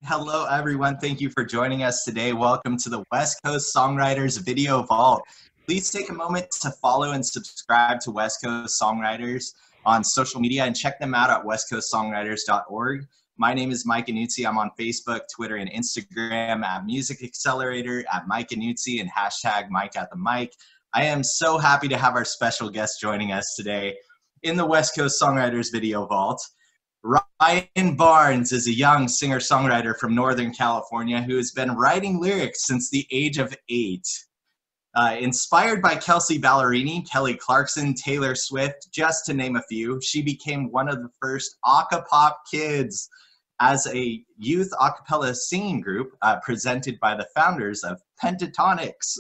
Hello, everyone. Thank you for joining us today. Welcome to the West Coast Songwriters Video Vault. Please take a moment to follow and subscribe to West Coast Songwriters on social media and check them out at westcoastsongwriters.org. My name is Mike Annuzzi. I'm on Facebook, Twitter, and Instagram at Music Accelerator, at Mike Annuzzi, and hashtag Mike at the Mic. I am so happy to have our special guest joining us today in the West Coast Songwriters Video Vault. Ryann Barnes is a young singer-songwriter from Northern California who has been writing lyrics since the age of 8. Inspired by Kelsea Ballerini, Kelly Clarkson, Taylor Swift, just to name a few, she became one of the first Acapop Kids as a youth a cappella singing group presented by the founders of Pentatonix.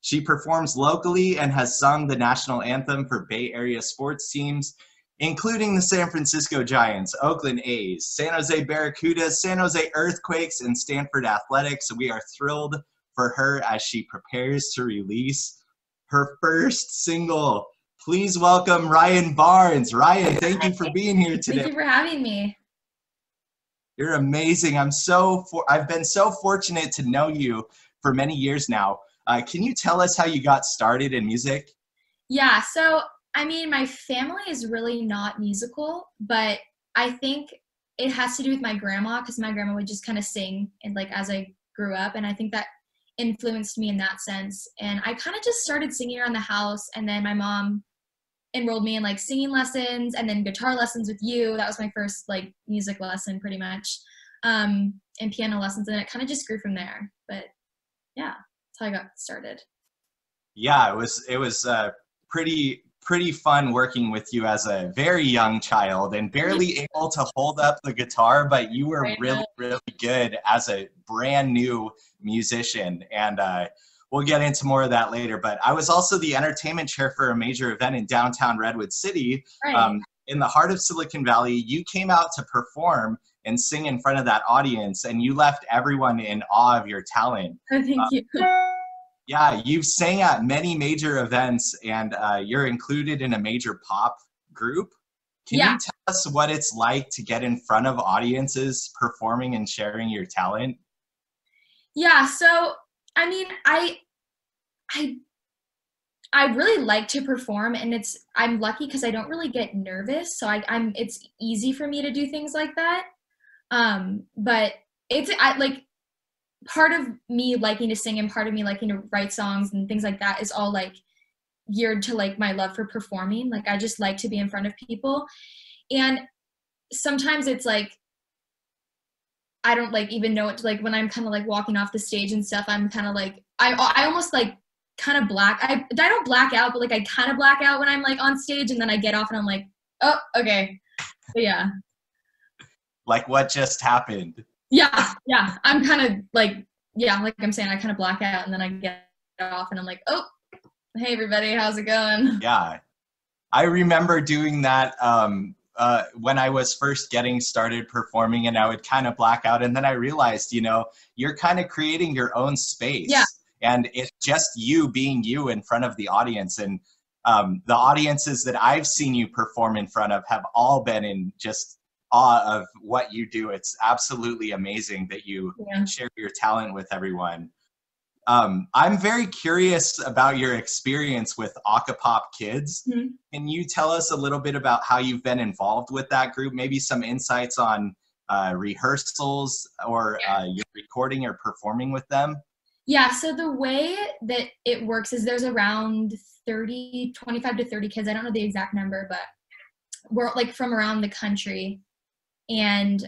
She performs locally and has sung the national anthem for Bay Area sports teams, including the San Francisco Giants, Oakland A's, San Jose Barracudas, San Jose Earthquakes, and Stanford Athletics. We are thrilled for her as she prepares to release her first single. Please welcome Ryann Barnes. Ryann, thank you for being here today. Thank you for having me. You're amazing. I've been so fortunate to know you for many years now. Can you tell us how you got started in music? Yeah, so my family is really not musical, but I think it has to do with my grandma, because my grandma would just kind of sing and as I grew up, and I think that influenced me in that sense. And I kind of just started singing around the house, and then my mom enrolled me in singing lessons and then guitar lessons with you. That was my first music lesson pretty much, and piano lessons, and it kind of just grew from there. But yeah, that's how I got started. Yeah, it was pretty fun working with you as a very young child and barely able to hold up the guitar, but you were really good as a brand new musician. And we'll get into more of that later. But I was also the entertainment chair for a major event in downtown Redwood City. Right. In the heart of Silicon Valley. You came out to perform and sing in front of that audience, and you left everyone in awe of your talent. Oh, thank you. Yeah, you've sang at many major events, and you're included in a major pop group. Can you tell us what it's like to get in front of audiences performing and sharing your talent? Yeah, so I really like to perform, and I'm lucky because I don't really get nervous, so it's easy for me to do things like that. But part of me liking to sing and part of me liking to write songs and things like that is all geared to my love for performing. I just like to be in front of people, and sometimes it's I don't even know it when I'm kind of walking off the stage and stuff. I'm kind of I almost kind of black. I don't black out, but I kind of black out when I'm on stage, and then I get off and I'm oh, okay. But yeah. What just happened? Yeah. I'm kind of I'm saying, I kind of black out, and then I get off and I'm oh, hey everybody, how's it going? Yeah, I remember doing that when I was first getting started performing, and I would kind of black out, and then I realized, you're kind of creating your own space. Yeah. And it's just you being you in front of the audience. And the audiences that I've seen you perform in front of have all been in just awe of what you do. It's absolutely amazing that you share your talent with everyone. I'm very curious about your experience with Acapop Kids. Mm-hmm. Can you tell us a little bit about how you've been involved with that group? Maybe some insights on rehearsals or your recording or performing with them? Yeah, so the way that it works is there's around 25 to 30 kids. I don't know the exact number, but we're from around the country. And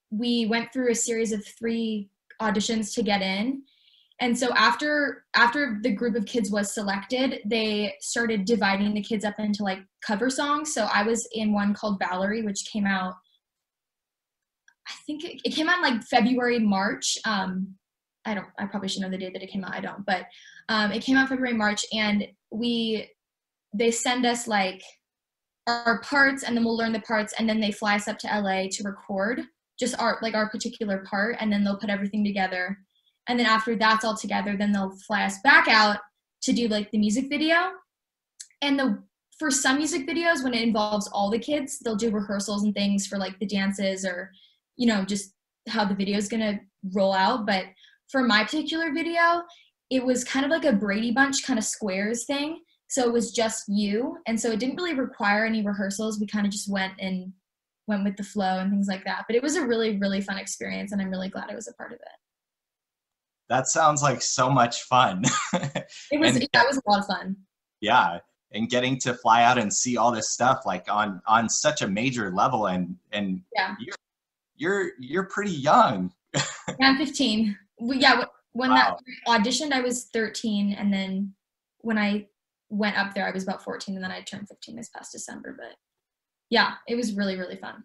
we went through a series of 3 auditions to get in. And so after the group of kids was selected, they started dividing the kids up into cover songs. So I was in one called Valerie, which came out, I think it came out in February, March. I probably should know the date that it came out. I don't, but it came out February, March, and they send us our parts, and then we'll learn the parts, and then they fly us up to LA to record just our particular part, and then they'll put everything together. And then after that's all together, then they'll fly us back out to do the music video. And for some music videos, when it involves all the kids, they'll do rehearsals and things for the dances or, just how the video is going to roll out. But for my particular video, it was kind of like a Brady Bunch kind of squares thing. So it was just you. And so it didn't really require any rehearsals. We kind of just went with the flow and things like that. But it was a really, really fun experience, and I'm really glad I was a part of it. That sounds like so much fun. It was, it was a lot of fun. Yeah. And getting to fly out and see all this stuff like on such a major level, and yeah, you're pretty young. Yeah, I'm 15. Yeah, when Wow. that auditioned, I was 13, and then when I went up there, I was about 14, and then I turned 15 this past December. But yeah, it was really, really fun.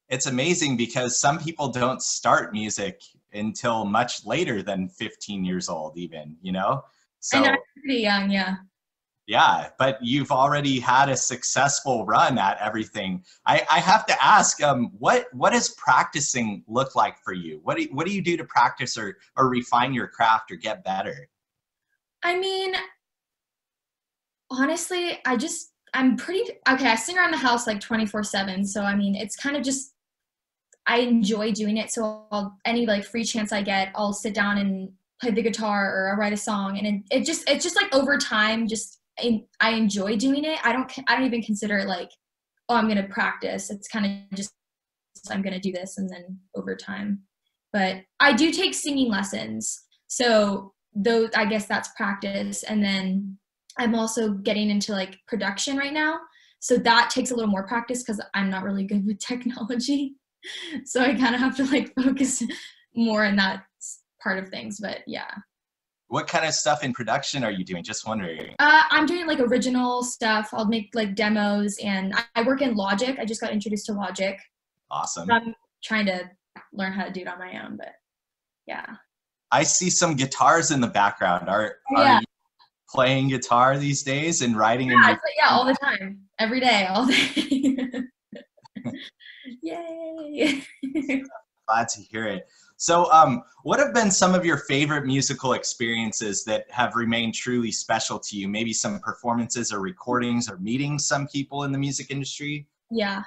It's amazing because some people don't start music until much later than 15 years old, even, you know? So, I know, I'm pretty young, yeah. Yeah, but you've already had a successful run at everything. I have to ask, what does practicing look like for you? What do you do to practice or refine your craft or get better? I mean, honestly, I'm pretty, okay, I sing around the house like 24/7. So, I mean, it's kind of just, I enjoy doing it. So any like free chance I get, I'll sit down and play the guitar, or I'll write a song. And it's just like over time, I enjoy doing it. I don't even consider it like, oh, I'm going to practice. It's kind of just, I'm going to do this, and then over time. But I do take singing lessons. So those, I guess that's practice. And then I'm also getting into like production right now. So that takes a little more practice because I'm not really good with technology. So I kind of have to like focus more in that part of things. But yeah. What kind of stuff in production are you doing? Just wondering. I'm doing like original stuff. I'll make like demos, and I work in Logic. I just got introduced to Logic. Awesome. So I'm trying to learn how to do it on my own, but yeah. I see some guitars in the background. Are Yeah. you playing guitar these days and writing? Yeah, yeah, all the time, every day, all day. Yay! Glad to hear it. So, what have been some of your favorite musical experiences that have remained truly special to you? Maybe some performances or recordings or meeting some people in the music industry? Yeah.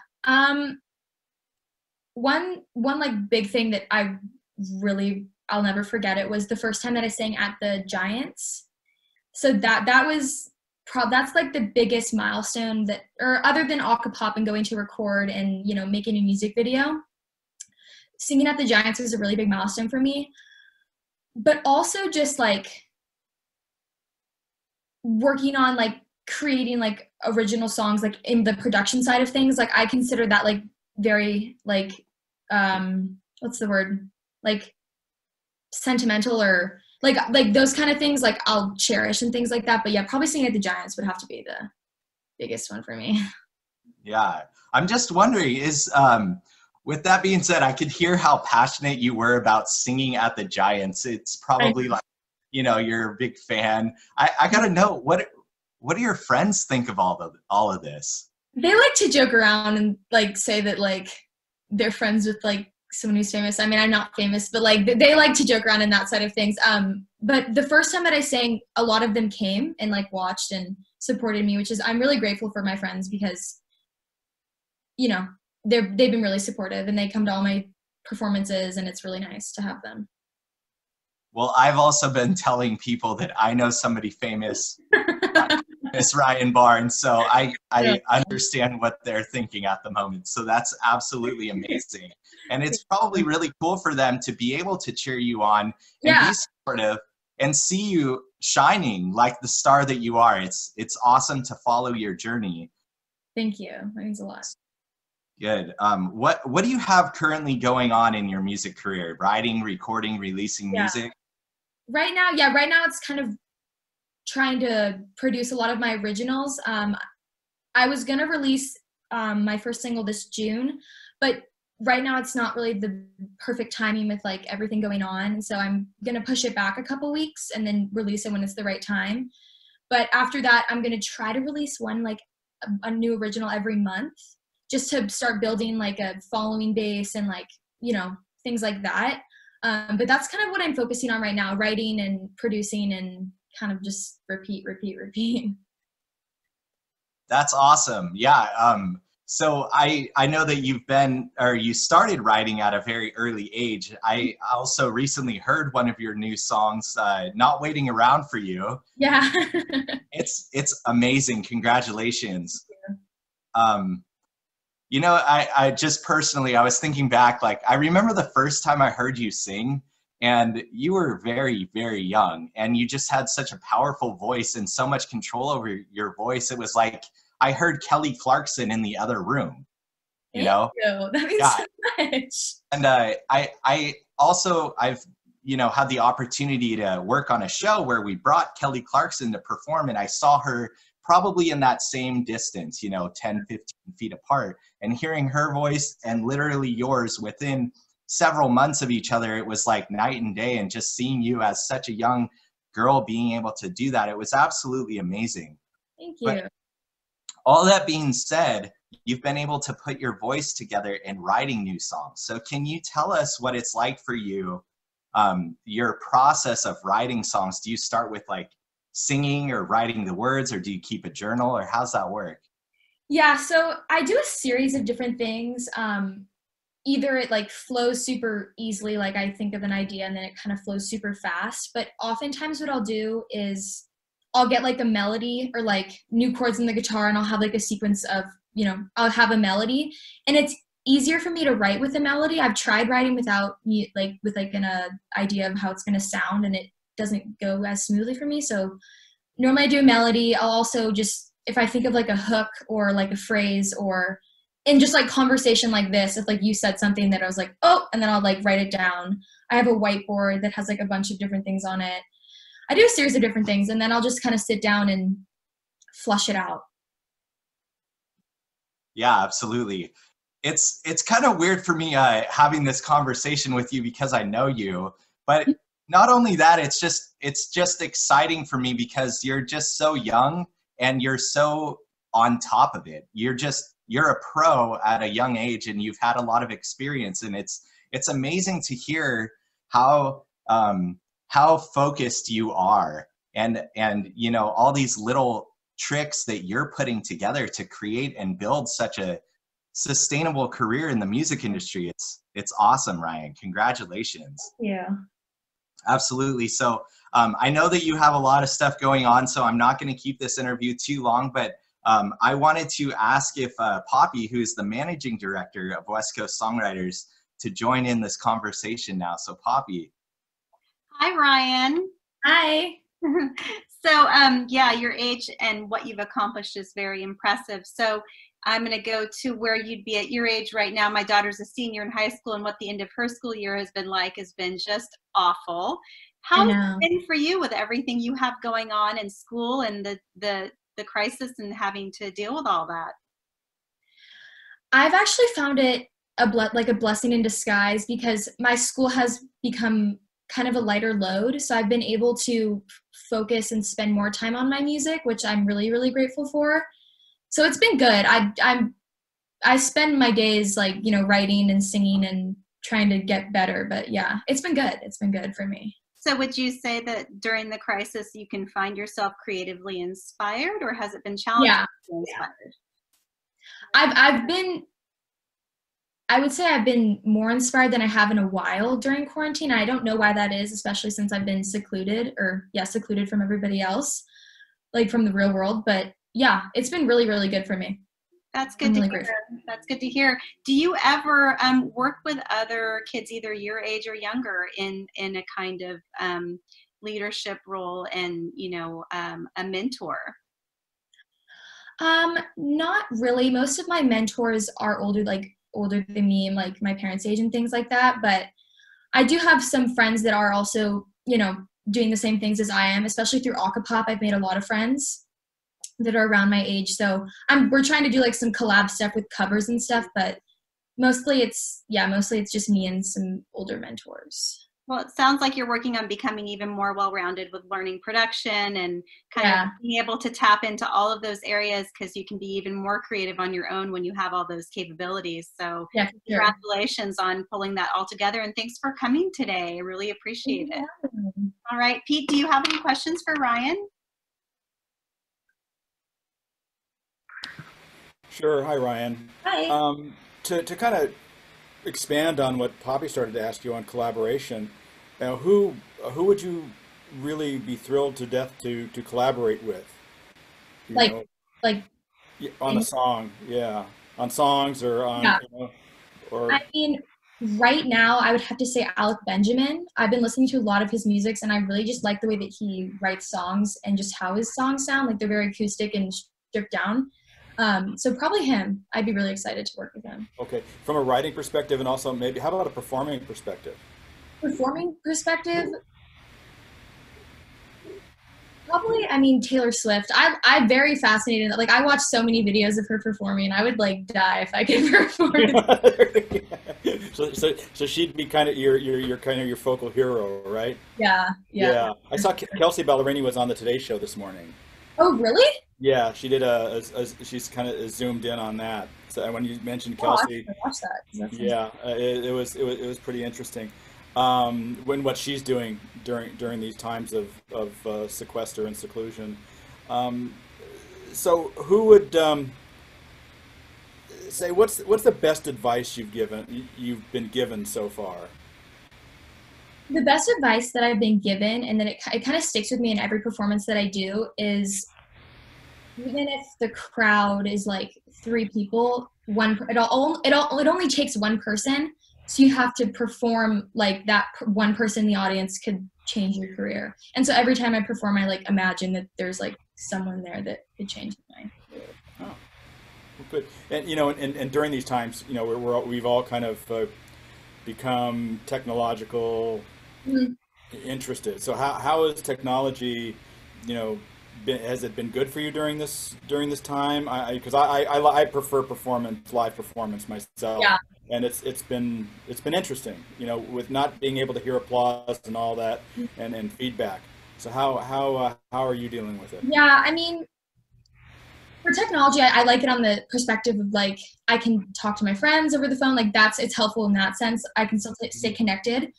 One like big thing that I'll never forget it was the first time that I sang at the Giants. So that was that's like the biggest milestone that, or other than Acapop and going to record and, you know, making a music video, singing at the Giants was a really big milestone for me. But also just like working on like creating like original songs, like in the production side of things, like I consider that like very like, what's the word? Like sentimental, or like those kind of things, like I'll cherish and things like that. But yeah, probably singing at the Giants would have to be the biggest one for me. Yeah. I'm just wondering, with that being said, I could hear how passionate you were about singing at the Giants. It's probably like, you know, you're a big fan. I gotta know, what do your friends think of all of this? They like to joke around and like say that like they're friends with like someone who's famous. I mean, I'm not famous, but like they like to joke around in that side of things. But the first time that I sang, a lot of them came and like watched and supported me, which is, I'm really grateful for my friends because, you know, they've been really supportive, and they come to all my performances, and it's really nice to have them. Well, I've also been telling people that I know somebody famous, Miss Ryann Barnes, so I understand what they're thinking at the moment. So that's absolutely amazing. And it's probably really cool for them to be able to cheer you on and be supportive and see you shining like the star that you are. It's awesome to follow your journey. Thank you. That means a lot. Good. What do you have currently going on in your music career? Writing, recording, releasing music? Right now it's kind of trying to produce a lot of my originals. I was gonna release my first single this June, but right now it's not really the perfect timing with like everything going on. So I'm gonna push it back a couple weeks and then release it when it's the right time. But after that, I'm gonna try to release one, like a new original every month, just to start building like a following base and like, you know, things like that. But that's kind of what I'm focusing on right now, writing and producing and kind of just repeat. That's awesome. Yeah. So I know that you started writing at a very early age. I also recently heard one of your new songs, Not Waiting Around for You. Yeah. It's amazing. Congratulations. You know, I just personally, I was thinking back, like, I remember the first time I heard you sing, and you were very, very young, and you just had such a powerful voice and so much control over your voice. It was like I heard Kelly Clarkson in the other room, you Thank know? you. That means Yeah. so much. And I've, you know, had the opportunity to work on a show where we brought Kelly Clarkson to perform, and I saw her probably in that same distance, you know, 10, 15 feet apart, and hearing her voice and literally yours within several months of each other, it was like night and day. And just seeing you as such a young girl being able to do that, it was absolutely amazing. Thank you. But all that being said, you've been able to put your voice together in writing new songs. So can you tell us what it's like for you, your process of writing songs? Do you start with like singing or writing the words, or do you keep a journal, or how's that work? Yeah, so I do a series of different things. Either it like flows super easily, like I think of an idea and then it kind of flows super fast. But oftentimes what I'll do is I'll get like a melody or like new chords in the guitar, and I'll have like a sequence of, you know, I'll have a melody, and it's easier for me to write with a melody. I've tried writing without like with like an idea of how it's going to sound, and it doesn't go as smoothly for me. So normally I do a melody. I'll also just, if I think of like a hook or like a phrase, or in just like conversation like this, if like you said something that I was like, oh, and then I'll like write it down. I have a whiteboard that has like a bunch of different things on it. I do a series of different things, and then I'll just kind of sit down and flush it out. Yeah, absolutely. It's kind of weird for me having this conversation with you because I know you, but not only that, it's just exciting for me because you're just so young and you're so on top of it. You're a pro at a young age, and you've had a lot of experience, and it's amazing to hear how focused you are, and you know, all these little tricks that you're putting together to create and build such a sustainable career in the music industry. It's awesome, Ryann. Congratulations. Yeah. Absolutely. So I know that you have a lot of stuff going on, so I'm not going to keep this interview too long, but I wanted to ask if Poppy, who's the managing director of West Coast Songwriters, to join in this conversation now. So Poppy. Hi, Ryann. Hi. So yeah, your age and what you've accomplished is very impressive. So I'm going to go to where you'd be at your age right now. My daughter's a senior in high school, and what the end of her school year has been like has been just awful. How's it been for you with everything you have going on in school and the crisis and having to deal with all that? I've actually found it like a blessing in disguise, because my school has become kind of a lighter load. So I've been able to focus and spend more time on my music, which I'm really, really grateful for. So it's been good. I spend my days like, you know, writing and singing and trying to get better. But yeah, it's been good. It's been good for me. So would you say that during the crisis you can find yourself creatively inspired, or has it been challenging to be inspired? I would say I've been more inspired than I have in a while during quarantine. I don't know why that is, especially since I've been secluded from everybody else, like from the real world. But yeah, it's been really, really good for me. That's good to hear. That's good to hear. Do you ever work with other kids, either your age or younger, in a kind of leadership role and, you know, a mentor? Not really. Most of my mentors are older than me, and like my parents' age and things like that. But I do have some friends that are also, you know, doing the same things as I am, especially through Acapop. I've made a lot of friends that are around my age. So we're trying to do like some collab stuff with covers and stuff, but mostly it's just me and some older mentors. Well, it sounds like you're working on becoming even more well-rounded with learning production and kind of being able to tap into all of those areas, because you can be even more creative on your own when you have all those capabilities. So congratulations on pulling that all together, and thanks for coming today. I really appreciate it. All right, Pete, do you have any questions for Ryann? Sure. Hi, Ryan. Hi. To kind of expand on what Poppy started to ask you on collaboration, now who would you really be thrilled to death to collaborate with? You Like, know, like, on a song, yeah, on songs or on, yeah. or I mean, right now, I would have to say Alec Benjamin. I've been listening to a lot of his music, and I really just like the way that he writes songs and just how his songs sound. Like they're very acoustic and stripped down. So probably him. I'd be really excited to work with him. okay, from a writing perspective, and also maybe how about a performing perspective? Performing perspective, probably. I mean, Taylor Swift. I'm very fascinated. Like I watch so many videos of her performing. I would like die if I could perform. So she'd be kind of your kind of your focal hero, right? Yeah, yeah. Yeah, I saw Kelsey Ballerini was on the Today Show this morning. Oh, really? Yeah, she did she's kind of zoomed in on that. So when you mentioned Oh, I Kelsey, should watch that. 'Cause that sounds- yeah, it was pretty interesting. When what she's doing during these times of sequester and seclusion. Um, so who would say what's the best advice you've been given so far? The best advice that I've been given, and then it kind of sticks with me in every performance that I do, is even if the crowd is like three people, it only takes one person. So you have to perform like that one person in the audience could change your career. And so every time I perform, I like imagine that there's like someone there that could change my career. Oh, well, good. And and during these times, we've all kind of become technological Mhm. interested. So how has technology, has it been good for you during this time? Because I prefer live performance myself, Yeah. and it's been interesting, with not being able to hear applause and all that and feedback. So how are you dealing with it? Yeah, I mean, for technology, I like it on the perspective of like I can talk to my friends over the phone. Like it's helpful in that sense. I can still stay connected.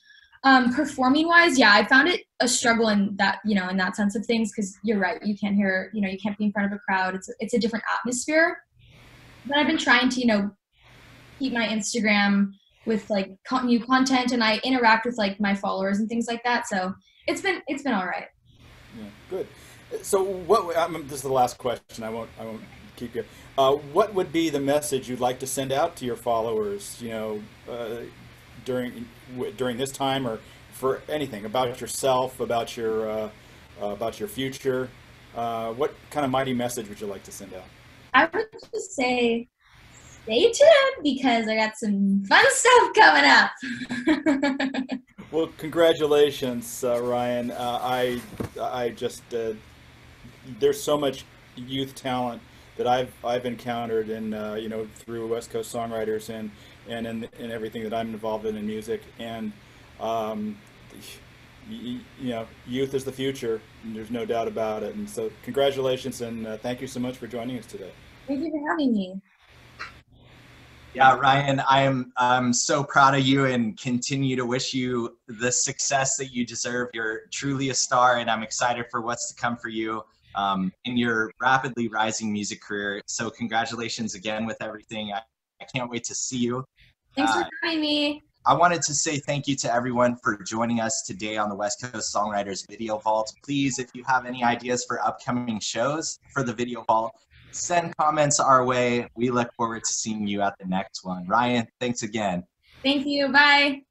Performing wise, yeah, I found it a struggle in that in that sense of things because you're right. You can't hear, you can't be in front of a crowd. It's a different atmosphere. But I've been trying to keep my Instagram with like new content, and I interact with like my followers and things like that. So it's been all right. Yeah, good. So this is the last question. I won't keep you. What would be the message you'd like to send out to your followers? During this time, or for anything about yourself, about your future. What kind of mighty message would you like to send out? I would just say stay tuned because I got some fun stuff coming up. Well, congratulations, Ryan. I just there's so much youth talent that I've encountered in through West Coast Songwriters and in everything that I'm involved in music, and youth is the future, and there's no doubt about it. And so congratulations, and thank you so much for joining us today. Thank you for having me. Yeah, Ryan, I'm so proud of you and continue to wish you the success that you deserve. You're truly a star, and I'm excited for what's to come for you in your rapidly rising music career. So congratulations again with everything. I can't wait to see you. Thanks for having me. I wanted to say thank you to everyone for joining us today on the West Coast Songwriters Video Vault. Please, if you have any ideas for upcoming shows for the Video Vault, send comments our way. We look forward to seeing you at the next one. Ryan, thanks again. Thank you. Bye.